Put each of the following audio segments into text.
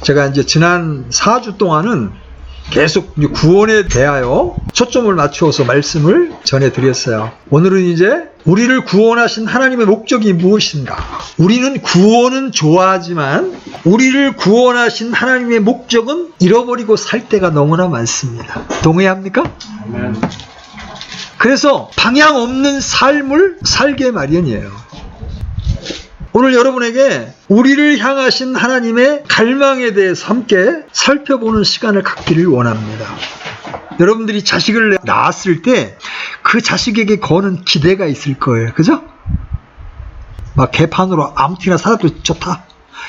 제가 이제 지난 4주 동안은 계속 구원에 대하여 초점을 맞추어서 말씀을 전해드렸어요. 오늘은 이제 우리를 구원하신 하나님의 목적이 무엇인가? 우리는 구원은 좋아하지만 우리를 구원하신 하나님의 목적은 잃어버리고 살 때가 너무나 많습니다. 동의합니까? 그래서 방향 없는 삶을 살게 마련이에요. 오늘 여러분에게 우리를 향하신 하나님의 갈망에 대해서 함께 살펴보는 시간을 갖기를 원합니다. 여러분들이 자식을 낳았을 때 그 자식에게 거는 기대가 있을 거예요. 그죠? 막 개판으로 아무렇게나 살아도 좋다.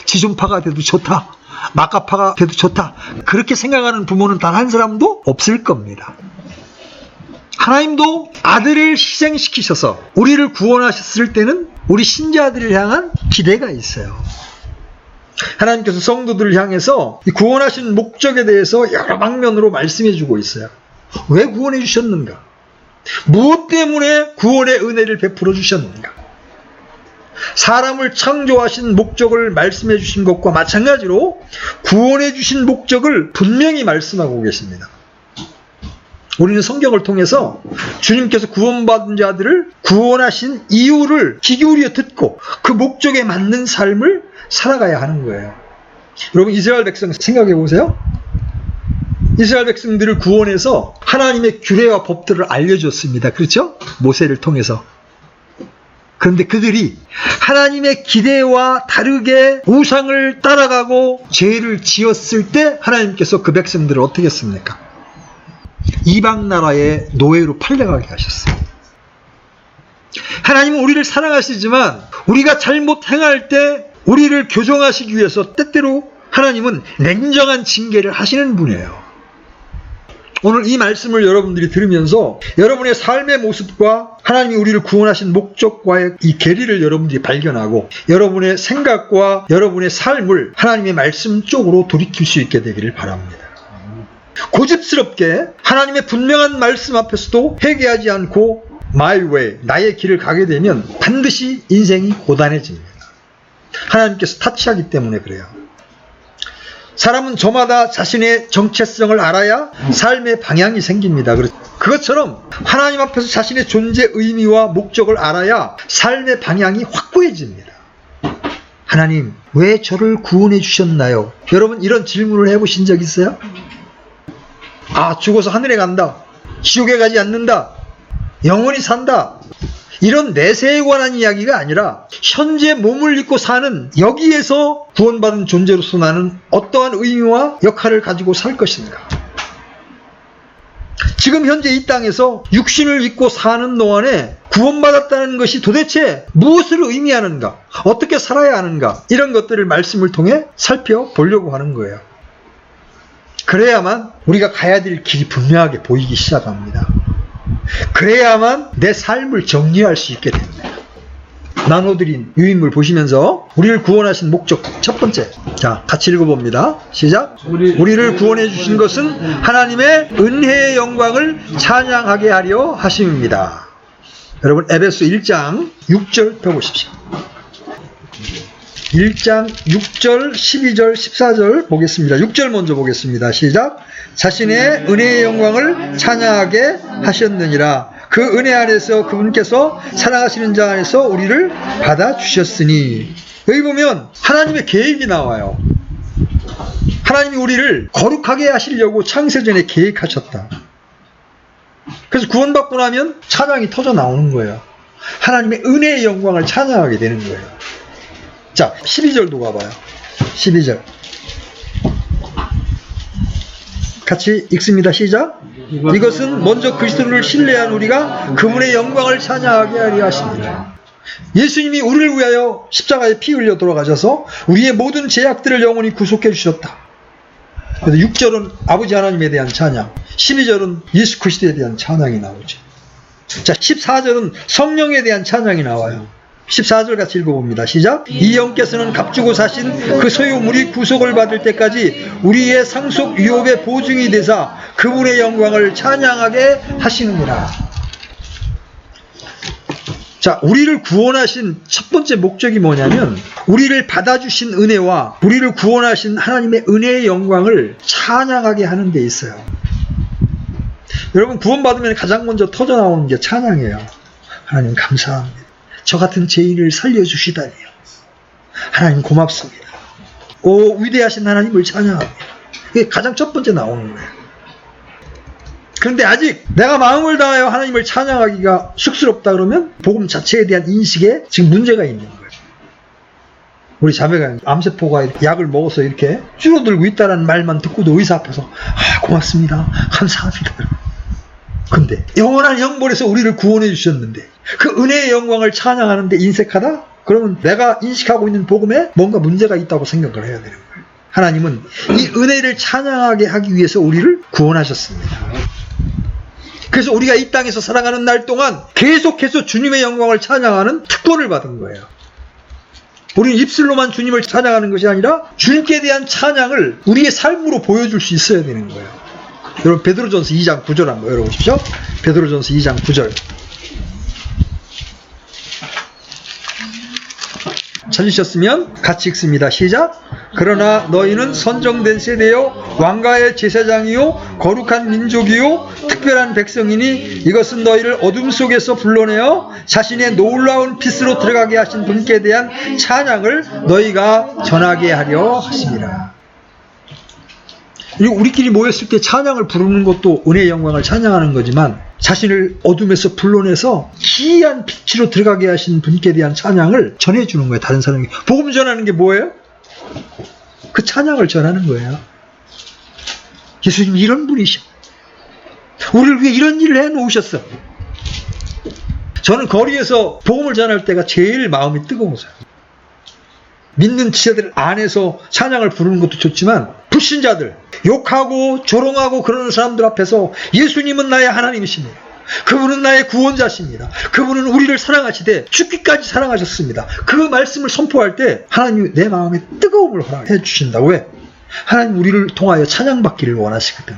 지존파가 돼도 좋다. 막가파가 돼도 좋다. 그렇게 생각하는 부모는 단 한 사람도 없을 겁니다. 하나님도 아들을 희생시키셔서 우리를 구원하셨을 때는 우리 신자들을 향한 기대가 있어요. 하나님께서 성도들을 향해서 이 구원하신 목적에 대해서 여러 방면으로 말씀해 주고 있어요. 왜 구원해 주셨는가? 무엇 때문에 구원의 은혜를 베풀어 주셨는가? 사람을 창조하신 목적을 말씀해 주신 것과 마찬가지로 구원해 주신 목적을 분명히 말씀하고 계십니다. 우리는 성경을 통해서 주님께서 구원받은 자들을 구원하신 이유를 귀 기울여 듣고 그 목적에 맞는 삶을 살아가야 하는 거예요. 여러분, 이스라엘 백성 생각해 보세요. 이스라엘 백성들을 구원해서 하나님의 규례와 법들을 알려줬습니다. 그렇죠? 모세를 통해서. 그런데 그들이 하나님의 기대와 다르게 우상을 따라가고 죄를 지었을 때 하나님께서 그 백성들을 어떻게 했습니까? 이방 나라의 노예로 팔려가게 하셨어요. 하나님은 우리를 사랑하시지만 우리가 잘못 행할 때 우리를 교정하시기 위해서 때때로 하나님은 냉정한 징계를 하시는 분이에요. 오늘 이 말씀을 여러분들이 들으면서 여러분의 삶의 모습과 하나님이 우리를 구원하신 목적과의 이 괴리를 여러분들이 발견하고 여러분의 생각과 여러분의 삶을 하나님의 말씀 쪽으로 돌이킬 수 있게 되기를 바랍니다. 고집스럽게 하나님의 분명한 말씀 앞에서도 회개하지 않고 my way, 나의 길을 가게 되면 반드시 인생이 고단해집니다. 하나님께서 타치하기 때문에 그래요. 사람은 저마다 자신의 정체성을 알아야 삶의 방향이 생깁니다. 그것처럼 하나님 앞에서 자신의 존재 의미와 목적을 알아야 삶의 방향이 확고해집니다. 하나님, 왜 저를 구원해 주셨나요? 여러분, 이런 질문을 해보신 적 있어요? 죽어서 하늘에 간다. 지옥에 가지 않는다. 영원히 산다. 이런 내세에 관한 이야기가 아니라 현재 몸을 입고 사는 여기에서 구원받은 존재로서 나는 어떠한 의미와 역할을 가지고 살 것인가? 지금 현재 이 땅에서 육신을 입고 사는 동안에 구원받았다는 것이 도대체 무엇을 의미하는가? 어떻게 살아야 하는가? 이런 것들을 말씀을 통해 살펴보려고 하는 거예요. 그래야만 우리가 가야 될 길이 분명하게 보이기 시작합니다. 그래야만 내 삶을 정리할 수 있게 됩니다. 나눠드린 유인물 보시면서 우리를 구원하신 목적 첫 번째, 자 같이 읽어봅니다. 시작. 우리를 구원해 주신 것은 하나님의 은혜의 영광을 찬양하게 하려 하심입니다. 여러분, 에베소 1장 6절 펴보십시오. 1장 6절, 12절, 14절 보겠습니다. 6절 먼저 보겠습니다. 시작. 자신의 은혜의 영광을 찬양하게 하셨느니라. 그 은혜 안에서 그분께서 사랑하시는 자 안에서 우리를 받아주셨으니. 여기 보면 하나님의 계획이 나와요. 하나님이 우리를 거룩하게 하시려고 창세전에 계획하셨다. 그래서 구원받고 나면 찬양이 터져 나오는 거예요. 하나님의 은혜의 영광을 찬양하게 되는 거예요. 자, 12절도 가봐요. 12절. 같이 읽습니다. 시작. 이것은 먼저 그리스도를 신뢰한 우리가 그분의 영광을 찬양하게 하려 하십니다. 예수님이 우리를 위하여 십자가에 피 흘려 돌아가셔서 우리의 모든 죄악들을 영원히 구속해 주셨다. 그래서 6절은 아버지 하나님에 대한 찬양, 12절은 예수 그리스도에 대한 찬양이 나오죠. 자, 14절은 성령에 대한 찬양이 나와요. 14절 같이 읽어봅니다. 시작. 이 영께서는 값주고 사신 그 소유물이 구속을 받을 때까지 우리의 상속 유업의 보증이 되사 그분의 영광을 찬양하게 하시느니라. 자, 자, 우리를 구원하신 첫 번째 목적이 뭐냐면 우리를 받아주신 은혜와 우리를 구원하신 하나님의 은혜의 영광을 찬양하게 하는 데 있어요. 여러분, 구원받으면 가장 먼저 터져나오는 게 찬양이에요. 하나님 감사합니다. 저 같은 죄인을 살려주시다니요. 하나님 고맙습니다. 오, 위대하신 하나님을 찬양합니다. 이게 가장 첫 번째 나오는 거예요. 그런데 아직 내가 마음을 다하여 하나님을 찬양하기가 쑥스럽다 그러면 복음 자체에 대한 인식에 지금 문제가 있는 거예요. 우리 자매가 암세포가 약을 먹어서 이렇게 줄어들고 있다는 말만 듣고도 의사 앞에서 고맙습니다. 감사합니다. 근데 영원한 형벌에서 우리를 구원해 주셨는데 그 은혜의 영광을 찬양하는데 인색하다? 그러면 내가 인식하고 있는 복음에 뭔가 문제가 있다고 생각을 해야 되는 거예요. 하나님은 이 은혜를 찬양하게 하기 위해서 우리를 구원하셨습니다. 그래서 우리가 이 땅에서 살아가는 날 동안 계속해서 주님의 영광을 찬양하는 특권을 받은 거예요. 우리는 입술로만 주님을 찬양하는 것이 아니라 주님께 대한 찬양을 우리의 삶으로 보여줄 수 있어야 되는 거예요. 여러분, 베드로전서 2장 9절 한번 열어보십시오. 베드로전서 2장 9절. 찾으셨으면 같이 읽습니다. 시작. 그러나 너희는 선정된 세대요 왕가의 제사장이요 거룩한 민족이요 특별한 백성이니 이것은 너희를 어둠 속에서 불러내어 자신의 놀라운 빛으로 들어가게 하신 분께 대한 찬양을 너희가 전하게 하려 하심이라. 우리끼리 모였을 때 찬양을 부르는 것도 은혜의 영광을 찬양하는 거지만 자신을 어둠에서 불러내서 기이한 빛으로 들어가게 하신 분께 대한 찬양을 전해주는 거예요. 다른 사람이. 복음 전하는 게 뭐예요? 그 찬양을 전하는 거예요. 예수님 이런 분이셔. 우리를 위해 이런 일을 해놓으셨어. 저는 거리에서 복음을 전할 때가 제일 마음이 뜨거워서요. 믿는 지체들 안에서 찬양을 부르는 것도 좋지만 불신자들, 욕하고 조롱하고 그러는 사람들 앞에서 예수님은 나의 하나님이십니다. 그분은 나의 구원자십니다. 그분은 우리를 사랑하시되 죽기까지 사랑하셨습니다. 그 말씀을 선포할 때 하나님이 내 마음에 뜨거움을 허락해 주신다. 왜? 하나님 우리를 통하여 찬양받기를 원하시거든.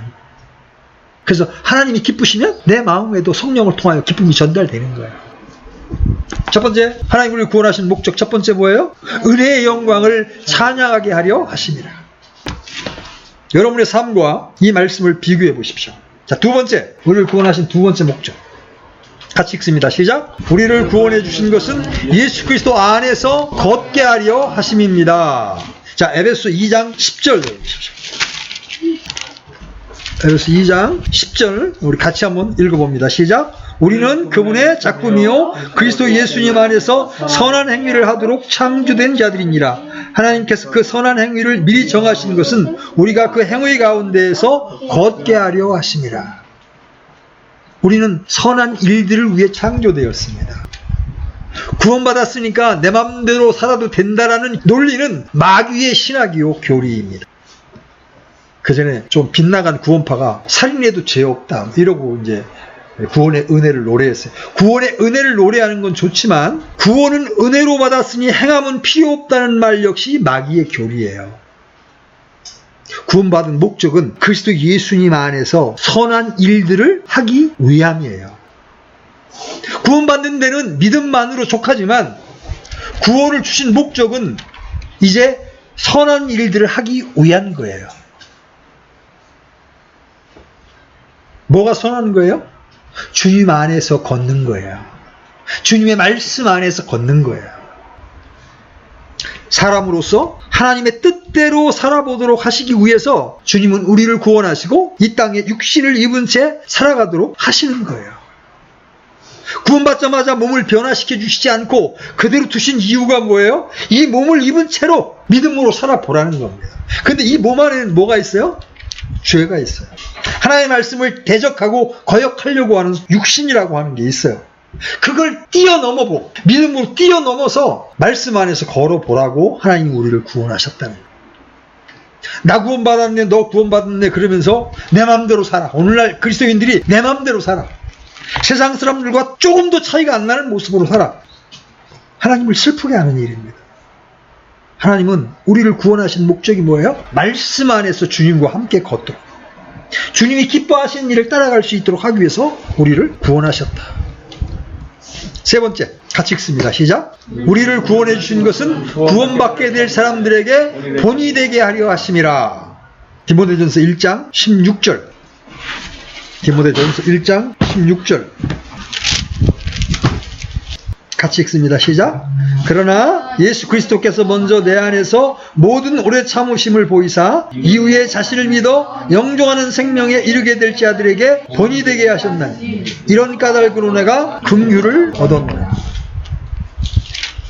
그래서 하나님이 기쁘시면 내 마음에도 성령을 통하여 기쁨이 전달되는 거예요. 첫 번째, 하나님 우리를 구원하신 목적 첫 번째 뭐예요? 은혜의 영광을 찬양하게 하려 하심이라. 여러분의 삶과 이 말씀을 비교해 보십시오. 자, 두 번째, 우리를 구원하신 두 번째 목적. 같이 읽습니다. 시작. 우리를 구원해 주신 것은 예수 그리스도 안에서 걷게 하려 하심입니다. 자, 에베소 2장 10절 보십시오. 에베소 2장 10절 우리 같이 한번 읽어봅니다. 시작. 우리는 그분의 작품이요 그리스도 예수님 안에서 선한 행위를 하도록 창조된 자들이니라. 하나님께서 그 선한 행위를 미리 정하신 것은 우리가 그 행위 가운데에서 걷게 하려 하심이라. 우리는 선한 일들을 위해 창조되었습니다. 구원받았으니까 내 맘대로 살아도 된다라는 논리는 마귀의 신학이요 교리입니다. 그 전에 좀 빗나간 구원파가 살인해도 죄 없다 이러고 이제 구원의 은혜를 노래했어요. 구원의 은혜를 노래하는 건 좋지만 구원은 은혜로 받았으니 행함은 필요 없다는 말 역시 마귀의 교리예요. 구원받은 목적은 그리스도 예수님 안에서 선한 일들을 하기 위함이에요. 구원받는 데는 믿음만으로 족하지만 구원을 주신 목적은 이제 선한 일들을 하기 위한 거예요. 뭐가 선한 거예요? 주님 안에서 걷는 거예요. 주님의 말씀 안에서 걷는 거예요. 사람으로서 하나님의 뜻대로 살아보도록 하시기 위해서 주님은 우리를 구원하시고 이 땅에 육신을 입은 채 살아가도록 하시는 거예요. 구원받자마자 몸을 변화시켜 주시지 않고 그대로 두신 이유가 뭐예요? 이 몸을 입은 채로 믿음으로 살아보라는 겁니다. 근데 이 몸 안에는 뭐가 있어요? 죄가 있어요. 하나님의 말씀을 대적하고 거역하려고 하는 육신이라고 하는 게 있어요. 그걸 뛰어넘어보고 믿음으로 뛰어넘어서 말씀 안에서 걸어보라고 하나님이 우리를 구원하셨다는 거예요. 나 구원받았네, 너 구원받았네 그러면서 내 마음대로 살아. 오늘날 그리스도인들이 내 마음대로 살아. 세상 사람들과 조금도 차이가 안 나는 모습으로 살아. 하나님을 슬프게 하는 일입니다. 하나님은 우리를 구원하신 목적이 뭐예요? 말씀 안에서 주님과 함께 걷도록, 주님이 기뻐하시는 일을 따라갈 수 있도록 하기 위해서 우리를 구원하셨다. 세 번째, 같이 읽습니다. 시작. 우리를 구원해 주신 것은 구원받게 될 사람들에게 본이 되게 하려 하심이라. 디모데전서 1장 16절. 디모데전서 1장 16절. 같이 읽습니다. 시작. 그러나 예수 그리스도께서 먼저 내 안에서 모든 오래 참으심을 보이사 이후에 자신을 믿어 영종하는 생명에 이르게 될 자들에게 본이 되게 하셨나니 이런 까닭으로 내가 긍휼을 얻었노라.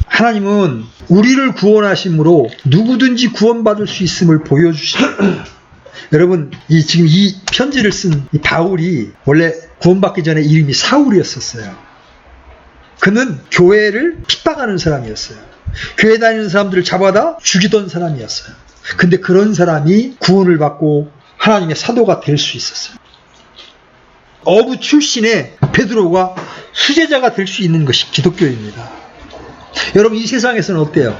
하나님은 우리를 구원하심으로 누구든지 구원받을 수 있음을 보여주십니다. 여러분, 지금 이 편지를 쓴 이 바울이 원래 구원받기 전에 이름이 사울이었었어요. 그는 교회를 핍박하는 사람이었어요. 교회 다니는 사람들을 잡아다 죽이던 사람이었어요. 근데 그런 사람이 구원을 받고 하나님의 사도가 될 수 있었어요. 어부 출신의 베드로가 수제자가 될 수 있는 것이 기독교입니다. 여러분, 이 세상에서는 어때요?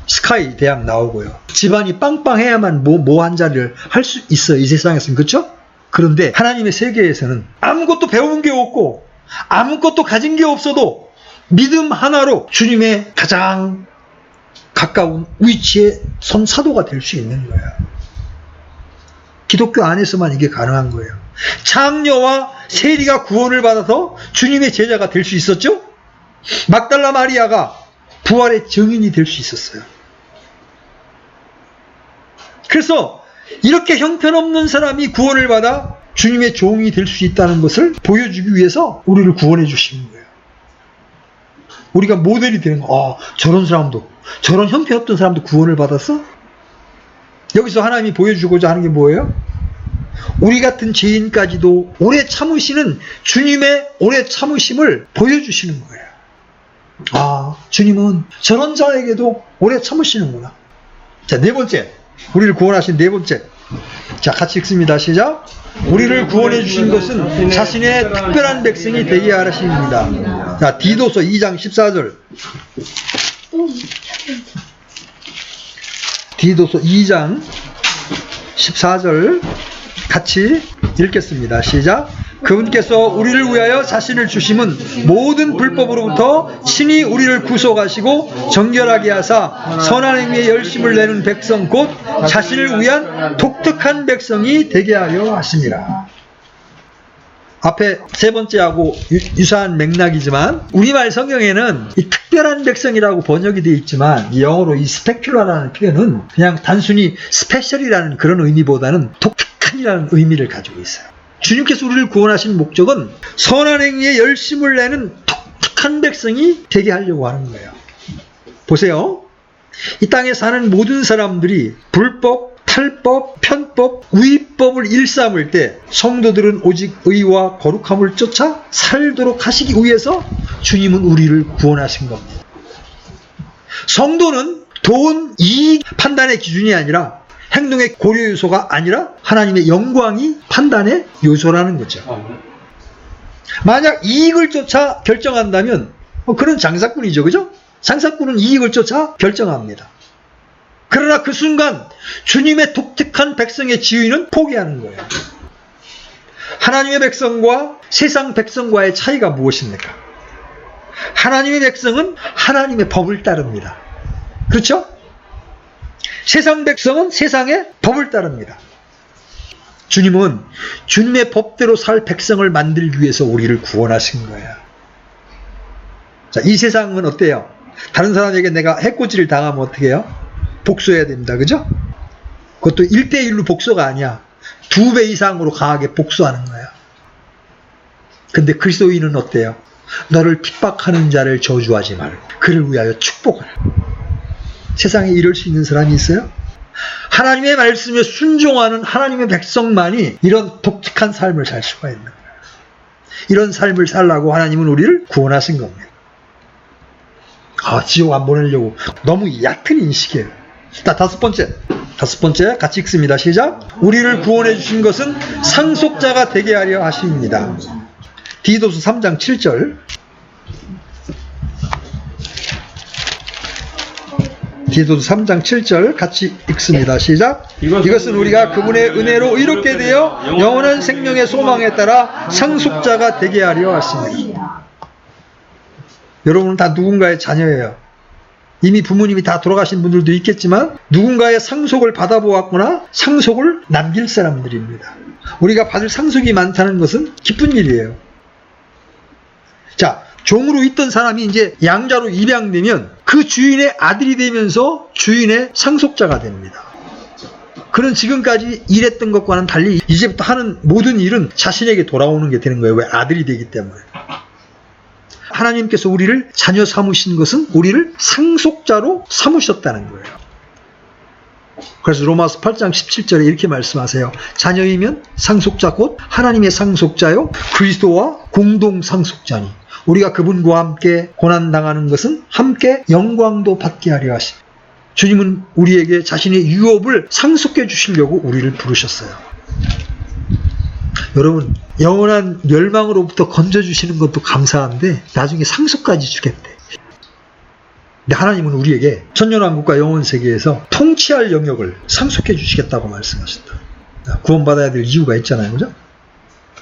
스카이 대학 나오고요. 집안이 빵빵해야만 뭐 한 자리를 할 수 있어요. 이 세상에서는. 그렇죠? 그런데 하나님의 세계에서는 아무것도 배운 게 없고 아무것도 가진 게 없어도 믿음 하나로 주님의 가장 가까운 위치에 선 사도가 될 수 있는 거예요. 기독교 안에서만 이게 가능한 거예요. 장녀와 세리가 구원을 받아서 주님의 제자가 될 수 있었죠? 막달라 마리아가 부활의 증인이 될 수 있었어요. 그래서 이렇게 형편없는 사람이 구원을 받아 주님의 종이 될 수 있다는 것을 보여주기 위해서 우리를 구원해 주시는 거예요. 우리가 모델이 되는 거. 저런 사람도, 저런 형편없던 사람도 구원을 받았어? 여기서 하나님이 보여주고자 하는 게 뭐예요? 우리 같은 죄인까지도 오래 참으시는 주님의 오래 참으심을 보여주시는 거예요. 주님은 저런 자에게도 오래 참으시는구나. 자, 네 번째. 우리를 구원하신 네 번째. 자, 같이 읽습니다. 시작. 우리를 구원해 주신 것은 자신의 특별한 백성이 되게 하심입니다. 자, 디도서 2장 14절. 디도서 2장 14절 같이 읽겠습니다. 시작. 그분께서 우리를 위하여 자신을 주심은 모든 불법으로부터 친히 우리를 구속하시고 정결하게 하사 선한 행위에 열심을 내는 백성 곧 자신을 위한 독특한 백성이 되게 하려 하심이라. 앞에 세 번째하고 유사한 맥락이지만 우리말 성경에는 이 특별한 백성이라고 번역이 되어 있지만 영어로 이 스페큘라라는 표현은 그냥 단순히 스페셜이라는 그런 의미보다는 독특한이라는 의미를 가지고 있어요. 주님께서 우리를 구원하신 목적은 선한 행위에 열심을 내는 독특한 백성이 되게 하려고 하는 거예요. 보세요. 이 땅에 사는 모든 사람들이 불법, 탈법, 편법, 위법을 일삼을 때 성도들은 오직 의와 거룩함을 쫓아 살도록 하시기 위해서 주님은 우리를 구원하신 겁니다. 성도는 돈, 이익 판단의 기준이 아니라 행동의 고려 요소가 아니라 하나님의 영광이 판단의 요소라는 거죠. 만약 이익을 쫓아 결정한다면 그런 장사꾼이죠. 그죠? 장사꾼은 이익을 쫓아 결정합니다. 그러나 그 순간 주님의 독특한 백성의 지위는 포기하는 거예요. 하나님의 백성과 세상 백성과의 차이가 무엇입니까? 하나님의 백성은 하나님의 법을 따릅니다. 그렇죠? 세상 백성은 세상의 법을 따릅니다. 주님은 주님의 법대로 살 백성을 만들기 위해서 우리를 구원하신 거예요. 자, 이 세상은 어때요? 다른 사람에게 내가 해코지를 당하면 어떻게 해요? 복수해야 됩니다. 그죠? 그것도 1대1로 복수가 아니야. 2배 이상으로 강하게 복수하는 거야. 근데 그리스도인은 어때요? 너를 핍박하는 자를 저주하지 말고 그를 위하여 축복하라. 세상에 이럴 수 있는 사람이 있어요? 하나님의 말씀에 순종하는 하나님의 백성만이 이런 독특한 삶을 살 수가 있는 거예요. 이런 삶을 살라고 하나님은 우리를 구원하신 겁니다. 지옥 안 보내려고 너무 얕은 인식이에요. 자, 다섯 번째 같이 읽습니다. 시작. 우리를 구원해 주신 것은 상속자가 되게 하려 하심입니다. 디도서 3장 7절. 디도서 3장 7절 같이 읽습니다. 시작. 이것은 우리가 그분의 은혜로 의롭게 되어 영원한 생명의 소망에 따라 상속자가 되게 하려 하십니다. 여러분은 다 누군가의 자녀예요. 이미 부모님이 다 돌아가신 분들도 있겠지만 누군가의 상속을 받아보았거나 상속을 남길 사람들입니다. 우리가 받을 상속이 많다는 것은 기쁜 일이에요. 자, 종으로 있던 사람이 이제 양자로 입양되면 그 주인의 아들이 되면서 주인의 상속자가 됩니다. 그는 지금까지 일했던 것과는 달리 이제부터 하는 모든 일은 자신에게 돌아오는 게 되는 거예요. 왜? 아들이 되기 때문에. 하나님께서 우리를 자녀 삼으신 것은 우리를 상속자로 삼으셨다는 거예요. 그래서 로마서 8장 17절에 이렇게 말씀하세요. 자녀이면 상속자 곧 하나님의 상속자요 그리스도와 공동 상속자니 우리가 그분과 함께 고난당하는 것은 함께 영광도 받게 하려 하시. 주님은 우리에게 자신의 유업을 상속해 주시려고 우리를 부르셨어요. 여러분, 영원한 멸망으로부터 건져주시는 것도 감사한데 나중에 상속까지 주겠대. 근데 하나님은 우리에게 천년왕국과 영원세계에서 통치할 영역을 상속해 주시겠다고 말씀하셨다. 구원받아야 될 이유가 있잖아요. 그죠?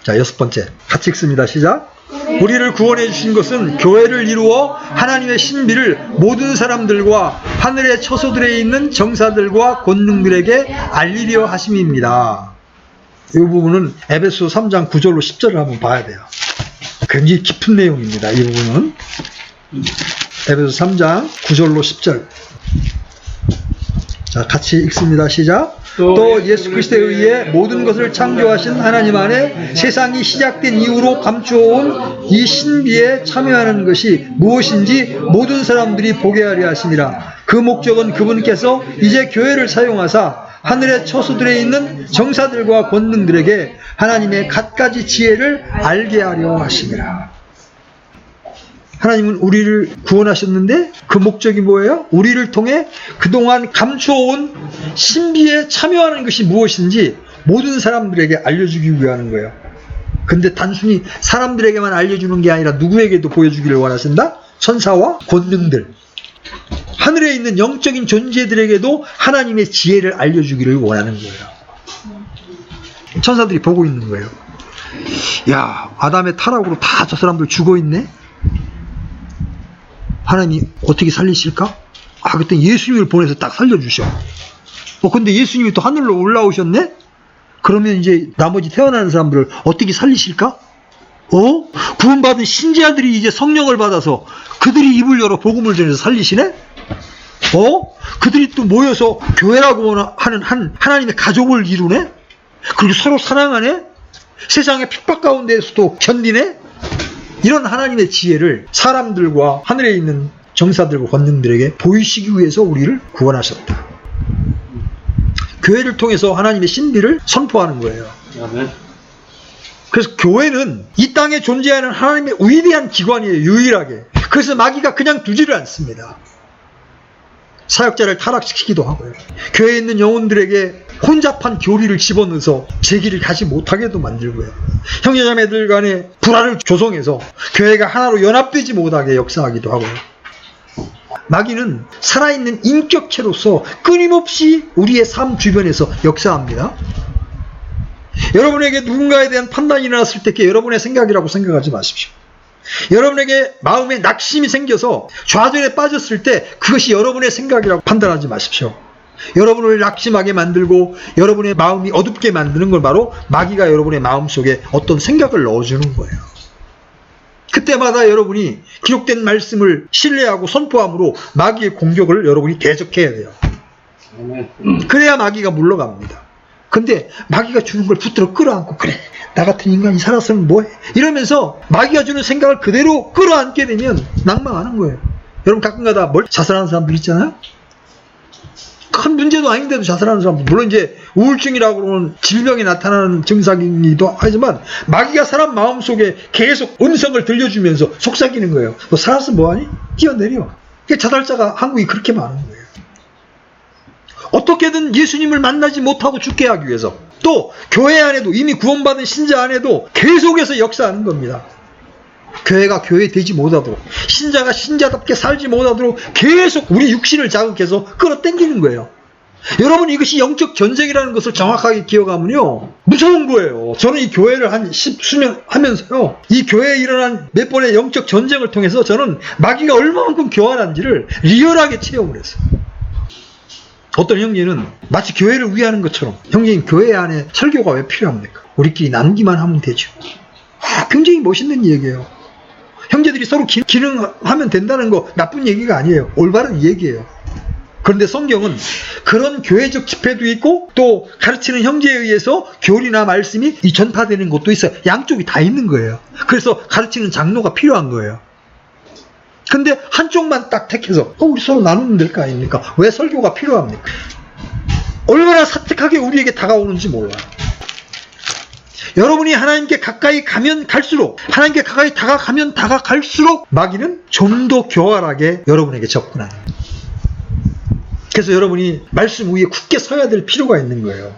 자, 6번째. 같이 읽습니다. 시작. 우리를 구원해 주신 것은 교회를 이루어 하나님의 신비를 모든 사람들과 하늘의 처소들에 있는 정사들과 권능들에게 알리려 하심입니다. 이 부분은 에베소 3장 9절로 10절을 한번 봐야 돼요. 굉장히 깊은 내용입니다. 이 부분은 에베소 3장 9절로 10절. 자, 같이 읽습니다. 시작. 또 예수 그리스도에 의해 모든 것을 창조하신 하나님 안에 세상이 시작된 이후로 감추어온 이 신비에 참여하는 것이 무엇인지 모든 사람들이 보게 하려 하심이라. 그 목적은 그분께서 이제 교회를 사용하사 하늘의 처소들에 있는 정사들과 권능들에게 하나님의 갖가지 지혜를 알게 하려 하심이라. 하나님은 우리를 구원하셨는데 그 목적이 뭐예요? 우리를 통해 그동안 감춰온 신비에 참여하는 것이 무엇인지 모든 사람들에게 알려주기 위하는 거예요. 근데 단순히 사람들에게만 알려주는 게 아니라 누구에게도 보여주기를 원하신다? 천사와 권능들, 하늘에 있는 영적인 존재들에게도 하나님의 지혜를 알려주기를 원하는 거예요. 천사들이 보고 있는 거예요. 야, 아담의 타락으로 다 저 사람들 죽어있네? 하나님이 어떻게 살리실까? 아, 그때 예수님을 보내서 딱 살려주셔. 근데 예수님이 또 하늘로 올라오셨네? 그러면 이제 나머지 태어나는 사람들을 어떻게 살리실까? 구원받은 신자들이 이제 성령을 받아서 그들이 입을 열어 복음을 전해서 살리시네? 그들이 또 모여서 교회라고 하는 하나님의 가족을 이루네? 그리고 서로 사랑하네? 세상의 핍박 가운데에서도 견디네? 이런 하나님의 지혜를 사람들과 하늘에 있는 정사들과 권능들에게 보이시기 위해서 우리를 구원하셨다. 교회를 통해서 하나님의 신비를 선포하는 거예요. 아멘. 그래서 교회는 이 땅에 존재하는 하나님의 위대한 기관이에요. 유일하게. 그래서 마귀가 그냥 두지를 않습니다. 사역자를 타락시키기도 하고요. 교회에 있는 영혼들에게 혼잡한 교리를 집어넣어서 제기를 가지 못하게도 만들고요. 형제자매들 간에 불화를 조성해서 교회가 하나로 연합되지 못하게 역사하기도 하고요. 마귀는 살아있는 인격체로서 끊임없이 우리의 삶 주변에서 역사합니다. 여러분에게 누군가에 대한 판단이 일어났을 때 그게 여러분의 생각이라고 생각하지 마십시오. 여러분에게 마음에 낙심이 생겨서 좌절에 빠졌을 때 그것이 여러분의 생각이라고 판단하지 마십시오. 여러분을 낙심하게 만들고 여러분의 마음이 어둡게 만드는 걸 바로 마귀가 여러분의 마음속에 어떤 생각을 넣어주는 거예요. 그때마다 여러분이 기록된 말씀을 신뢰하고 선포함으로 마귀의 공격을 여러분이 대적해야 돼요. 그래야 마귀가 물러갑니다. 근데 마귀가 주는 걸 붙들어 끌어안고 그래 나 같은 인간이 살았으면 뭐해 이러면서 마귀가 주는 생각을 그대로 끌어안게 되면 낭망하는 거예요. 여러분 가끔가다 자살하는 사람들 있잖아요. 큰 문제도 아닌데도 자살하는 사람들, 물론 이제 우울증이라고 하는 질병이 나타나는 증상이기도 하지만 마귀가 사람 마음속에 계속 음성을 들려주면서 속삭이는 거예요. 너 살았으면 뭐하니? 뛰어내려. 자살자가 한국이 그렇게 많은 거예요. 어떻게든 예수님을 만나지 못하고 죽게 하기 위해서, 또 교회 안에도 이미 구원받은 신자 안에도 계속해서 역사하는 겁니다. 교회가 교회 되지 못하도록, 신자가 신자답게 살지 못하도록 계속 우리 육신을 자극해서 끌어당기는 거예요. 여러분, 이것이 영적 전쟁이라는 것을 정확하게 기억하면요, 무서운 거예요. 저는 이 교회를 한 10수년 하면서요, 이 교회에 일어난 몇 번의 영적 전쟁을 통해서 저는 마귀가 얼마만큼 교활한지를 리얼하게 체험을 했어요. 어떤 형제는 마치 교회를 위하는 것처럼, 형제님 교회 안에 설교가 왜 필요합니까? 우리끼리 나누기만 하면 되죠. 굉장히 멋있는 얘기예요. 형제들이 서로 기능하면 된다는 거 나쁜 얘기가 아니에요. 올바른 얘기예요. 그런데 성경은 그런 교회적 집회도 있고 또 가르치는 형제에 의해서 교리나 말씀이 전파되는 것도 있어요. 양쪽이 다 있는 거예요. 그래서 가르치는 장로가 필요한 거예요. 근데 한쪽만 딱 택해서 우리 서로 나누면 될 거 아닙니까? 왜 설교가 필요합니까? 얼마나 사특하게 우리에게 다가오는지 몰라요. 여러분이 하나님께 가까이 가면 갈수록, 하나님께 가까이 다가가면 다가갈수록 마귀는 좀 더 교활하게 여러분에게 접근하는 거예요. 그래서 여러분이 말씀 위에 굳게 서야 될 필요가 있는 거예요.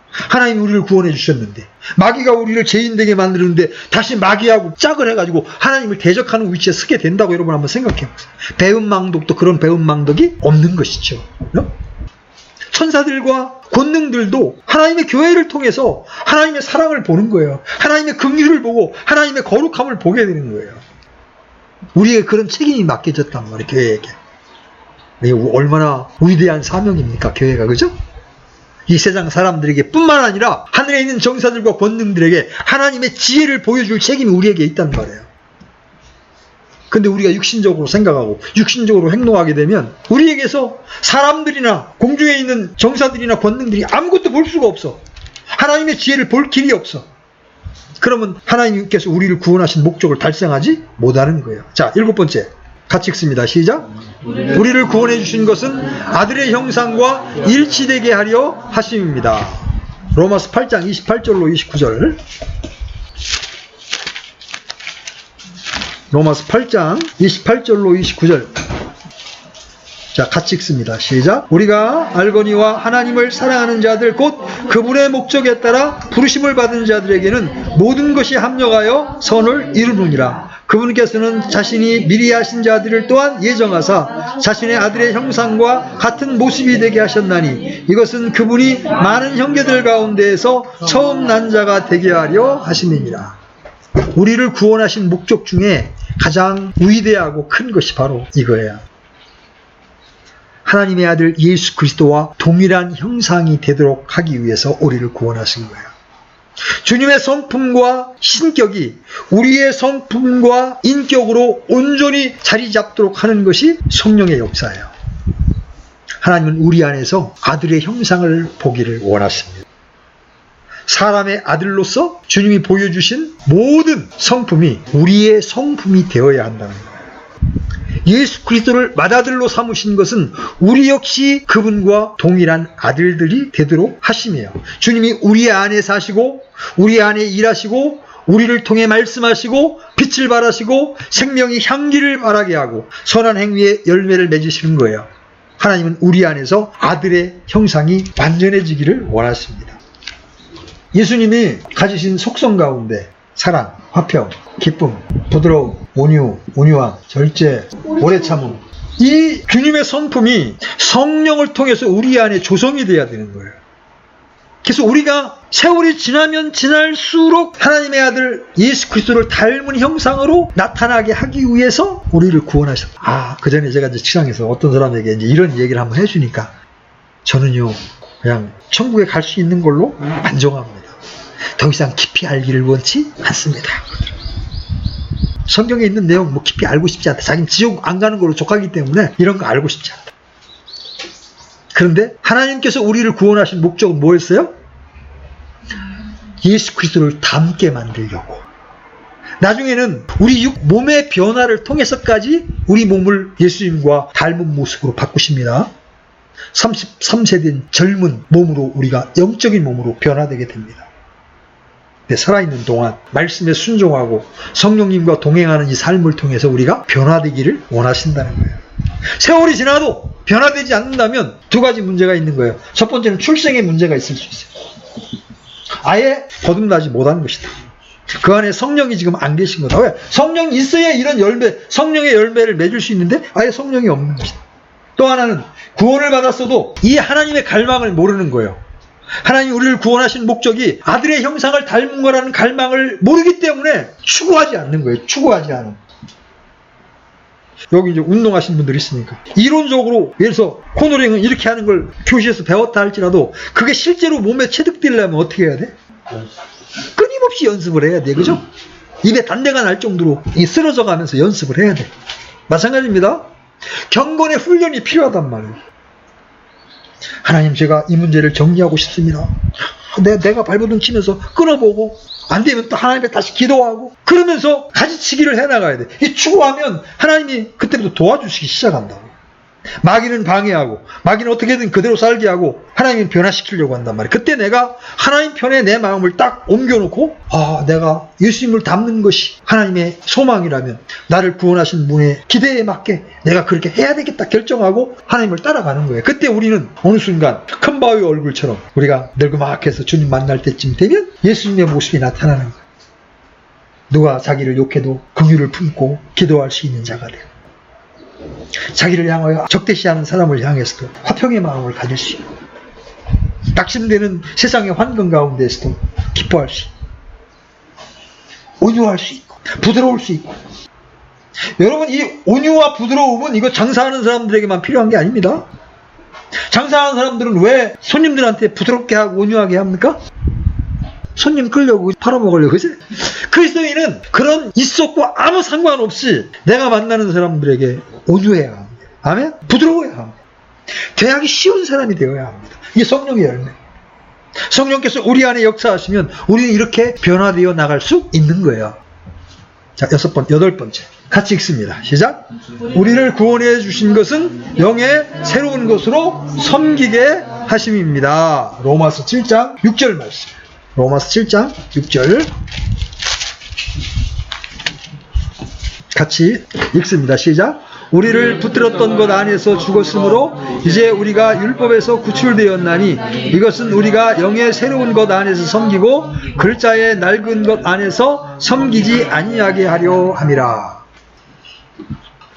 하나님이 우리를 구원해 주셨는데, 마귀가 우리를 죄인되게 만드는데 다시 마귀하고 짝을 해가지고 하나님을 대적하는 위치에 서게 된다고 여러분 한번 생각해 보세요. 배은망덕도 그런 배은망덕이 없는 것이죠. 천사들과 권능들도 하나님의 교회를 통해서 하나님의 사랑을 보는 거예요. 하나님의 긍휼을 보고 하나님의 거룩함을 보게 되는 거예요. 우리에게 그런 책임이 맡겨졌단 말이에요, 교회에게. 얼마나 위대한 사명입니까, 교회가, 그죠? 이 세상 사람들에게 뿐만 아니라 하늘에 있는 정사들과 권능들에게 하나님의 지혜를 보여줄 책임이 우리에게 있단 말이에요. 근데 우리가 육신적으로 생각하고 육신적으로 행동하게 되면 우리에게서 사람들이나 공중에 있는 정사들이나 권능들이 아무것도 볼 수가 없어. 하나님의 지혜를 볼 길이 없어. 그러면 하나님께서 우리를 구원하신 목적을 달성하지 못하는 거예요. 자, 7번째. 같이 읽습니다. 시작. 우리를 구원해 주신 것은 아들의 형상과 일치되게 하려 하심입니다. 로마서 8장 28절로 29절. 로마서 8장 28절로 29절. 자, 같이 읽습니다. 시작. 우리가 알거니와 하나님을 사랑하는 자들 곧 그분의 목적에 따라 부르심을 받은 자들에게는 모든 것이 합력하여 선을 이루느니라. 그분께서는 자신이 미리 하신 자들을 또한 예정하사 자신의 아들의 형상과 같은 모습이 되게 하셨나니 이것은 그분이 많은 형제들 가운데에서 처음 난 자가 되게 하려 하심이니라. 우리를 구원하신 목적 중에 가장 위대하고 큰 것이 바로 이거예요. 하나님의 아들 예수 그리스도와 동일한 형상이 되도록 하기 위해서 우리를 구원하신 거예요. 주님의 성품과 신격이 우리의 성품과 인격으로 온전히 자리 잡도록 하는 것이 성령의 역사예요. 하나님은 우리 안에서 아들의 형상을 보기를 원하십니다. 사람의 아들로서 주님이 보여주신 모든 성품이 우리의 성품이 되어야 한다는 거예요. 예수 그리스도를 맏아들로 삼으신 것은 우리 역시 그분과 동일한 아들들이 되도록 하심이에요. 주님이 우리 안에 사시고 우리 안에 일하시고 우리를 통해 말씀하시고 빛을 발하시고 생명의 향기를 발하게 하고 선한 행위의 열매를 맺으시는 거예요. 하나님은 우리 안에서 아들의 형상이 완전해지기를 원하십니다. 예수님이 가지신 속성 가운데 사랑, 화평, 기쁨, 부드러움, 온유, 온유함, 절제, 오래 참음, 이 주님의 성품이 성령을 통해서 우리 안에 조성이 돼야 되는 거예요. 그래서 우리가 세월이 지나면 지날수록 하나님의 아들 예수 그리스도를 닮은 형상으로 나타나게 하기 위해서 우리를 구원하셨다. 그 전에 제가 이제 직장에서 어떤 사람에게 이제 이런 얘기를 한번 해주니까 저는요 그냥 천국에 갈 수 있는 걸로 만족합니다. 더 이상 깊이 알기를 원치 않습니다. 성경에 있는 내용 뭐 깊이 알고 싶지 않다. 자기는 지옥 안 가는 걸로 족하기 때문에 이런 거 알고 싶지 않다. 그런데 하나님께서 우리를 구원하신 목적은 뭐였어요? 예수 그리스도를 닮게 만들려고. 나중에는 우리 몸의 변화를 통해서까지 우리 몸을 예수님과 닮은 모습으로 바꾸십니다. 33세 된 젊은 몸으로 우리가 영적인 몸으로 변화되게 됩니다. 살아있는 동안 말씀에 순종하고 성령님과 동행하는 이 삶을 통해서 우리가 변화되기를 원하신다는 거예요. 세월이 지나도 변화되지 않는다면 두 가지 문제가 있는 거예요. 첫 번째는 출생에 문제가 있을 수 있어요. 아예 거듭나지 못하는 것이다. 그 안에 성령이 지금 안 계신 거다. 왜? 성령이 있어야 이런 열매, 성령의 열매를 맺을 수 있는데 아예 성령이 없는 것이다. 또 하나는 구원을 받았어도 이 하나님의 갈망을 모르는 거예요. 하나님 우리를 구원하신 목적이 아들의 형상을 닮은 거라는 갈망을 모르기 때문에 추구하지 않는 거예요. 추구하지 않은. 여기 이제 운동하신 분들이 있으니까 이론적으로 예를 들어서 코너링은 이렇게 하는 걸 교실에서 배웠다 할지라도 그게 실제로 몸에 체득되려면 어떻게 해야 돼? 끊임없이 연습을 해야 돼. 그죠? 입에 단내가 날 정도로 쓰러져 가면서 연습을 해야 돼. 마찬가지입니다. 경건의 훈련이 필요하단 말이에요. 하나님, 제가 이 문제를 정리하고 싶습니다. 내가 발버둥 치면서 끊어보고 안 되면 또 하나님께 다시 기도하고 그러면서 가지치기를 해나가야 돼. 이 추구하면 하나님이 그때부터 도와주시기 시작한다고. 마귀는 방해하고 마귀는 어떻게든 그대로 살게 하고 하나님을 변화시키려고 한단 말이에요. 그때 내가 하나님 편에 내 마음을 딱 옮겨놓고 내가 예수님을 닮는 것이 하나님의 소망이라면 나를 구원하신 분의 기대에 맞게 내가 그렇게 해야 되겠다 결정하고 하나님을 따라가는 거예요. 그때 우리는 어느 순간 큰 바위 얼굴처럼 우리가 늙그막해서 주님 만날 때쯤 되면 예수님의 모습이 나타나는 거예요. 누가 자기를 욕해도 긍휼을 품고 기도할 수 있는 자가 돼요. 자기를 향하여 적대시하는 사람을 향해서도 화평의 마음을 가질 수 있고 낙심되는 세상의 환경 가운데에서도 기뻐할 수 있고 온유할 수 있고 부드러울 수 있고. 여러분, 이 온유와 부드러움은 이거 장사하는 사람들에게만 필요한 게 아닙니다. 장사하는 사람들은 왜 손님들한테 부드럽게 하고 온유하게 합니까? 손님 끌려고 팔아먹으려고. 그치? 그리스도인은 그런 있었고 아무 상관없이 내가 만나는 사람들에게 온유해야 합니다. 아멘? 부드러워야 합니다. 대하기 쉬운 사람이 되어야 합니다. 이게 성령의 열매. 성령께서 우리 안에 역사하시면 우리는 이렇게 변화되어 나갈 수 있는 거예요. 자, 여덟 번째. 같이 읽습니다. 시작. 우리를 구원해 주신 것은 영의 새로운 것으로 섬기게 하심입니다. 로마서 7장 6절 말씀. 로마서 7장 6절 같이 읽습니다. 시작. 우리를 붙들었던 것 안에서 죽었으므로 이제 우리가 율법에서 구출되었나니 이것은 우리가 영의 새로운 것 안에서 섬기고 글자의 낡은 것 안에서 섬기지 아니하게 하려 함이라.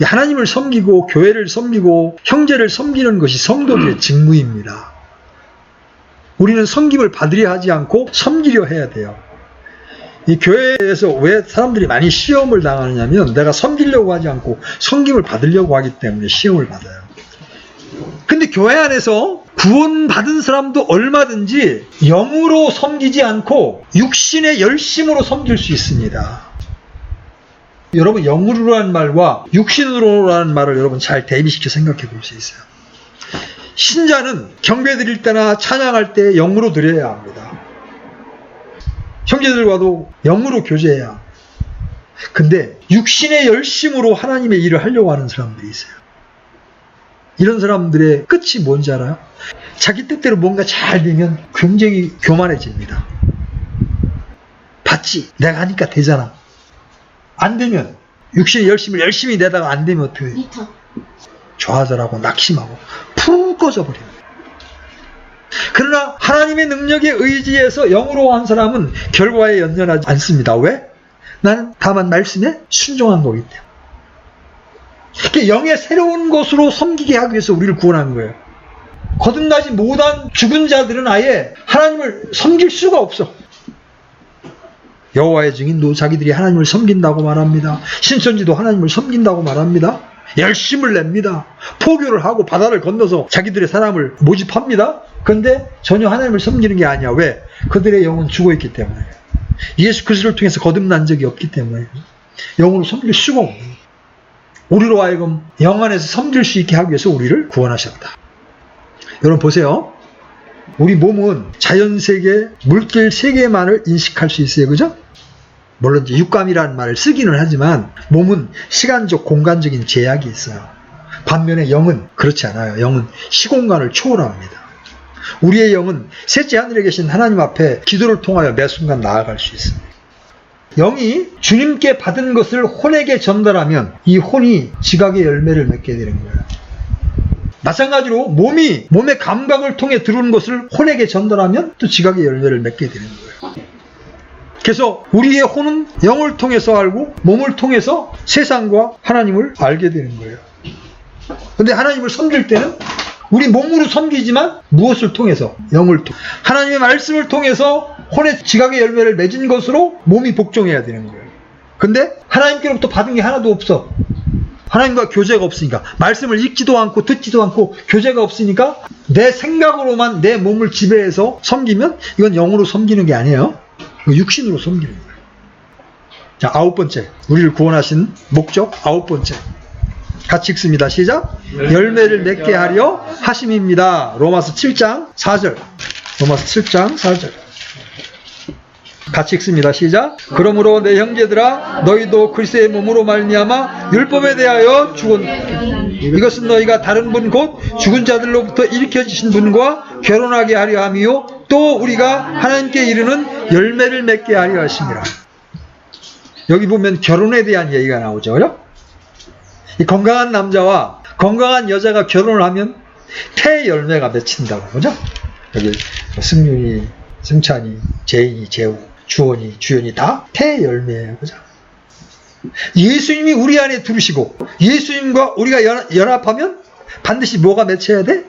하나님을 섬기고 교회를 섬기고 형제를 섬기는 것이 성도들의 직무입니다. 우리는 섬김을 받으려 하지 않고 섬기려 해야 돼요. 이 교회에서 왜 사람들이 많이 시험을 당하느냐면 내가 섬기려고 하지 않고 섬김을 받으려고 하기 때문에 시험을 받아요. 근데 교회 안에서 구원받은 사람도 얼마든지 영으로 섬기지 않고 육신의 열심으로 섬길 수 있습니다. 여러분, 영으로라는 말과 육신으로라는 말을 여러분 잘 대비시켜 생각해 볼 수 있어요. 신자는 경배 드릴 때나 찬양할 때 영으로 드려야 합니다. 형제들과도 영으로 교제해야 합니다. 근데 육신의 열심으로 하나님의 일을 하려고 하는 사람들이 있어요. 이런 사람들의 끝이 뭔지 알아요? 자기 뜻대로 뭔가 잘 되면 굉장히 교만해집니다. 봤지? 내가 하니까 되잖아. 안 되면 육신의 열심을 열심히 내다가 안 되면 어떻게 해요? 좌절하고 낙심하고 푹 꺼져버립니다. 그러나 하나님의 능력에 의지해서 영으로 한 사람은 결과에 연연하지 않습니다. 왜? 나는 다만 말씀에 순종한 거기 때문에. 영의 새로운 것으로 섬기게 하기 위해서 우리를 구원한 거예요. 거듭나지 못한 죽은 자들은 아예 하나님을 섬길 수가 없어. 여호와의 증인도 자기들이 하나님을 섬긴다고 말합니다. 신천지도 하나님을 섬긴다고 말합니다. 열심을 냅니다. 포교를 하고 바다를 건너서 자기들의 사람을 모집합니다. 그런데 전혀 하나님을 섬기는 게 아니야. 왜? 그들의 영은 죽어있기 때문에. 예수 그리스도를 통해서 거듭난 적이 없기 때문에 영으로 섬길 수가 없는 거예요. 우리로 하여금 영 안에서 섬길 수 있게 하기 위해서 우리를 구원하셨다. 여러분 보세요. 우리 몸은 자연세계, 물질 세계만을 인식할 수 있어요. 그죠? 물론 이제 육감이라는 말을 쓰기는 하지만 몸은 시간적, 공간적인 제약이 있어요. 반면에 영은 그렇지 않아요. 영은 시공간을 초월합니다. 우리의 영은 셋째 하늘에 계신 하나님 앞에 기도를 통하여 매 순간 나아갈 수 있습니다. 영이 주님께 받은 것을 혼에게 전달하면 이 혼이 지각의 열매를 맺게 되는 거예요. 마찬가지로 몸의 감각을 통해 들어오는 것을 혼에게 전달하면 또 지각의 열매를 맺게 되는 거예요. 그래서 우리의 혼은 영을 통해서 알고 몸을 통해서 세상과 하나님을 알게 되는 거예요. 그런데 하나님을 섬길 때는 우리 몸으로 섬기지만 무엇을 통해서? 영을 통해. 하나님의 말씀을 통해서 혼의 지각의 열매를 맺은 것으로 몸이 복종해야 되는 거예요. 근데 하나님께로부터 받은 게 하나도 없어. 하나님과 교제가 없으니까. 말씀을 읽지도 않고 듣지도 않고 교제가 없으니까 내 생각으로만 내 몸을 지배해서 섬기면 이건 영으로 섬기는 게 아니에요. 육신으로 섬기는 거예요. 자, 9번째. 우리를 구원하신 목적 9번째. 같이 읽습니다. 시작. 열매를 맺게 하려 하심입니다. 로마서 7장 4절. 로마서 7장 4절. 같이 읽습니다. 시작. 그러므로 내 형제들아 너희도 그리스도의 몸으로 말미암아 율법에 대하여 이것은 너희가 다른 분 곧 죽은 자들로부터 일으켜주신 분과 결혼하게 하려 함이요 또 우리가 하나님께 이르는 열매를 맺게 하려 하심이라. 여기 보면 결혼에 대한 얘기가 나오죠. 그죠? 이 건강한 남자와 건강한 여자가 결혼을 하면 태 열매가 맺힌다고. 그죠? 여기 승윤이, 승찬이, 재인이, 재우, 주원이, 주연이 다 태 열매예요. 그죠? 예수님이 우리 안에 들으시고 예수님과 우리가 연합하면 반드시 뭐가 맺혀야 돼?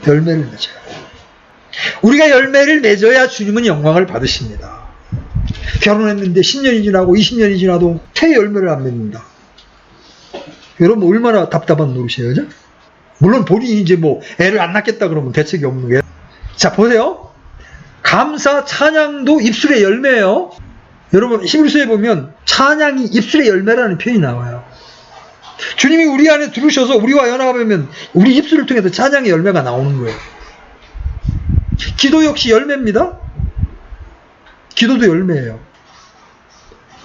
열매를 맺어야 돼. 우리가 열매를 맺어야 주님은 영광을 받으십니다. 결혼했는데 10년이 지나고 20년이 지나도 태 열매를 안 맺는다. 여러분 얼마나 답답한 노릇이에요. 그죠? 물론 본인이 이제 뭐 애를 안 낳겠다 그러면 대책이 없는 게. 자, 보세요. 감사, 찬양도 입술의 열매예요. 여러분 히브리서에 보면 찬양이 입술의 열매라는 표현이 나와요. 주님이 우리 안에 들으셔서 우리와 연합하면 우리 입술을 통해서 찬양의 열매가 나오는 거예요. 기도 역시 열매입니다. 기도도 열매예요.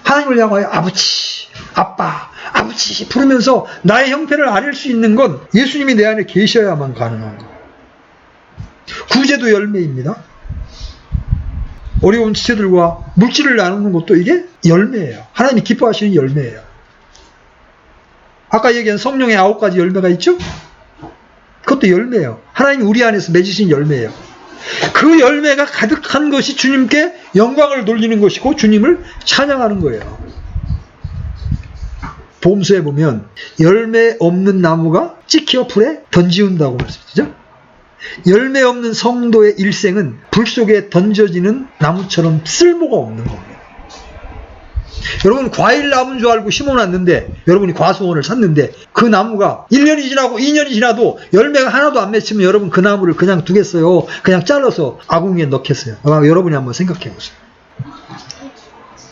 하나님을 향하여 아버지, 아빠, 아버지 부르면서 나의 형편을 아릴 수 있는 건 예수님이 내 안에 계셔야만 가능한 거예요. 구제도 열매입니다. 어려운 지체들과 물질을 나누는 것도 이게 열매예요. 하나님이 기뻐하시는 열매예요. 아까 얘기한 성령의 9가지 열매가 있죠? 그것도 열매예요. 하나님이 우리 안에서 맺으신 열매예요. 그 열매가 가득한 것이 주님께 영광을 돌리는 것이고 주님을 찬양하는 거예요. 보험서에 보면 열매 없는 나무가 찍혀 불에 던지운다고 말씀드리죠. 열매 없는 성도의 일생은 불 속에 던져지는 나무처럼 쓸모가 없는 겁니다. 여러분 과일 나무인 줄 알고 심어놨는데 여러분이 과수원을 샀는데 그 나무가 1년이 지나고 2년이 지나도 열매가 하나도 안 맺히면 여러분 그 나무를 그냥 두겠어요? 그냥 잘라서 아궁이에 넣겠어요? 여러분이 한번 생각해 보세요.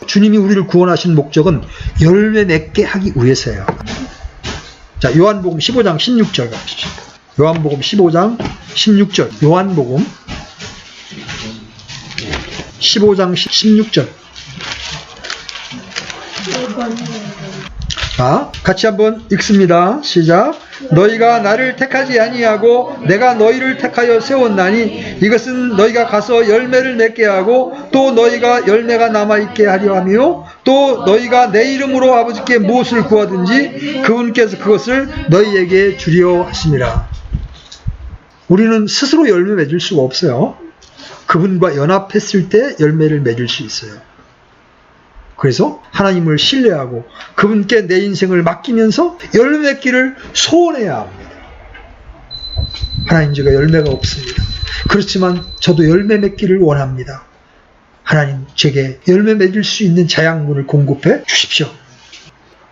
주님이 우리를 구원하신 목적은 열매 맺게 하기 위해서예요. 자, 요한복음 15장 16절 가시죠. 요한복음 15장 16절. 요한복음 15장 16절. 자, 같이 한번 읽습니다. 시작. 너희가 나를 택하지 아니하고 내가 너희를 택하여 세웠나니 이것은 너희가 가서 열매를 맺게 하고 또 너희가 열매가 남아있게 하려 하며 또 너희가 내 이름으로 아버지께 무엇을 구하든지 그분께서 그것을 너희에게 주려 하심이라. 우리는 스스로 열매 맺을 수가 없어요. 그분과 연합했을 때 열매를 맺을 수 있어요. 그래서 하나님을 신뢰하고 그분께 내 인생을 맡기면서 열매 맺기를 소원해야 합니다. 하나님, 제가 열매가 없습니다. 그렇지만 저도 열매 맺기를 원합니다. 하나님, 제게 열매 맺을 수 있는 자양분을 공급해 주십시오.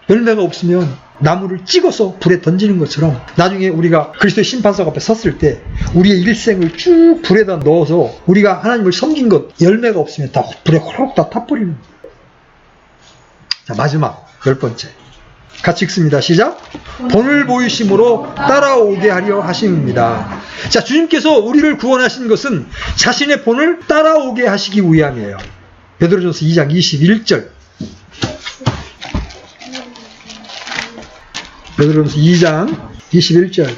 열매가 없으면 나무를 찍어서 불에 던지는 것처럼 나중에 우리가 그리스도의 심판석 앞에 섰을 때 우리의 일생을 쭉 불에다 넣어서 우리가 하나님을 섬긴 것 열매가 없으면 다 불에 호록 다 타버리는 거예요. 자, 마지막 10번째. 같이 읽습니다. 시작. 본을 보이심으로 따라오게 하려 하심입니다. 자, 주님께서 우리를 구원하신 것은 자신의 본을 따라오게 하시기 위함이에요. 베드로전서 2장 21절. 베드로전서 2장 21절.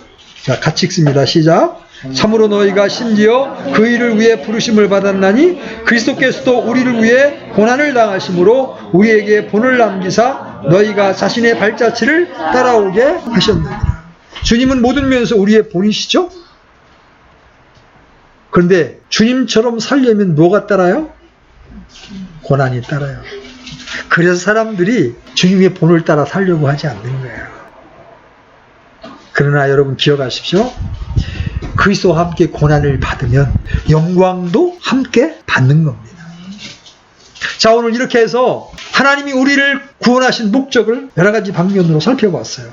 자, 같이 읽습니다. 시작. 참으로 너희가 심지어 그 일을 위해 부르심을 받았나니 그리스도께서도 우리를 위해 고난을 당하심으로 우리에게 본을 남기사 너희가 자신의 발자취를 따라오게 하셨느니라. 주님은 모든 면에서 우리의 본이시죠? 그런데 주님처럼 살려면 뭐가 따라요? 고난이 따라요. 그래서 사람들이 주님의 본을 따라 살려고 하지 않는 거예요. 그러나 여러분 기억하십시오. 그리스도와 함께 고난을 받으면 영광도 함께 받는 겁니다. 자, 오늘 이렇게 해서 하나님이 우리를 구원하신 목적을 여러 가지 방면으로 살펴봤어요.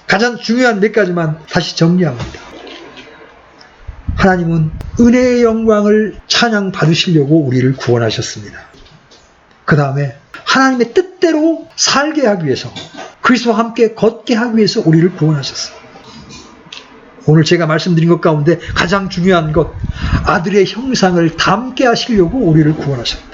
가장 중요한 몇 가지만 다시 정리합니다. 하나님은 은혜의 영광을 찬양 받으시려고 우리를 구원하셨습니다. 그 다음에 하나님의 뜻대로 살게 하기 위해서, 그리스도와 함께 걷게 하기 위해서 우리를 구원하셨어요. 오늘 제가 말씀드린 것 가운데 가장 중요한 것, 아들의 형상을 닮게 하시려고 우리를 구원하셨다.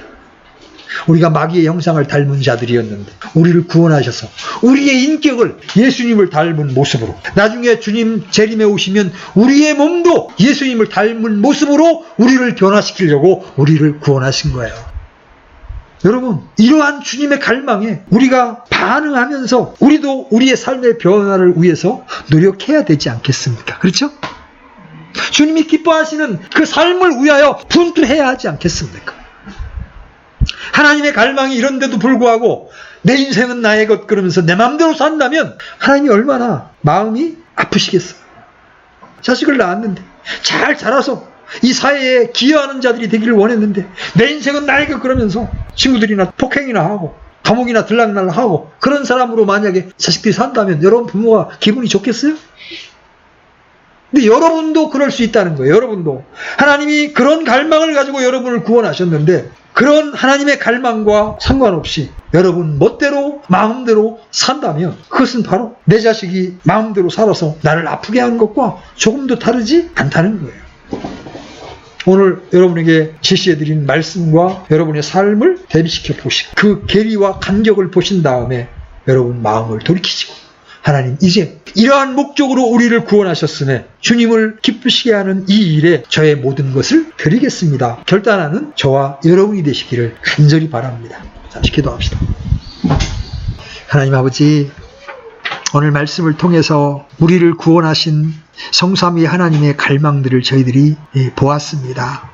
우리가 마귀의 형상을 닮은 자들이었는데 우리를 구원하셔서 우리의 인격을 예수님을 닮은 모습으로, 나중에 주님 재림에 오시면 우리의 몸도 예수님을 닮은 모습으로 우리를 변화시키려고 우리를 구원하신 거예요. 여러분, 이러한 주님의 갈망에 우리가 반응하면서 우리도 우리의 삶의 변화를 위해서 노력해야 되지 않겠습니까? 그렇죠? 주님이 기뻐하시는 그 삶을 위하여 분투해야 하지 않겠습니까? 하나님의 갈망이 이런데도 불구하고 내 인생은 나의 것 그러면서 내 마음대로 산다면 하나님이 얼마나 마음이 아프시겠어요. 자식을 낳았는데 잘 자라서 이 사회에 기여하는 자들이 되기를 원했는데 내 인생은 나의 것 그러면서 친구들이나 폭행이나 하고 감옥이나 들락날락하고 그런 사람으로 만약에 자식들이 산다면 여러분 부모가 기분이 좋겠어요? 근데 여러분도 그럴 수 있다는 거예요. 여러분도 하나님이 그런 갈망을 가지고 여러분을 구원하셨는데 그런 하나님의 갈망과 상관없이 여러분 멋대로 마음대로 산다면 그것은 바로 내 자식이 마음대로 살아서 나를 아프게 하는 것과 조금도 다르지 않다는 거예요. 오늘 여러분에게 제시해드린 말씀과 여러분의 삶을 대비시켜 보시고 그 계리와 간격을 보신 다음에 여러분 마음을 돌이키시고, 하나님 이제 이러한 목적으로 우리를 구원하셨으며 주님을 기쁘시게 하는 이 일에 저의 모든 것을 드리겠습니다. 결단하는 저와 여러분이 되시기를 간절히 바랍니다. 자, 기도합시다. 하나님 아버지, 오늘 말씀을 통해서 우리를 구원하신 성삼위 하나님의 갈망들을 저희들이 보았습니다.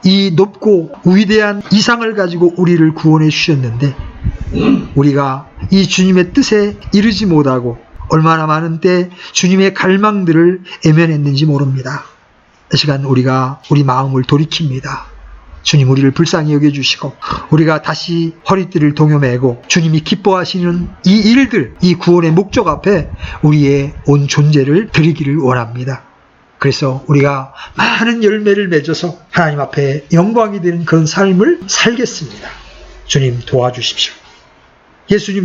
이 높고 위대한 이상을 가지고 우리를 구원해 주셨는데 우리가 이 주님의 뜻에 이르지 못하고 얼마나 많은 때 주님의 갈망들을 애면했는지 모릅니다. 이 시간 우리가 우리 마음을 돌이킵니다. 주님, 우리를 불쌍히 여겨주시고 우리가 다시 허리띠를 동여매고 주님이 기뻐하시는 이 일들, 이 구원의 목적 앞에 우리의 온 존재를 드리기를 원합니다. 그래서 우리가 많은 열매를 맺어서 하나님 앞에 영광이 되는 그런 삶을 살겠습니다. 주님 도와주십시오. 예수님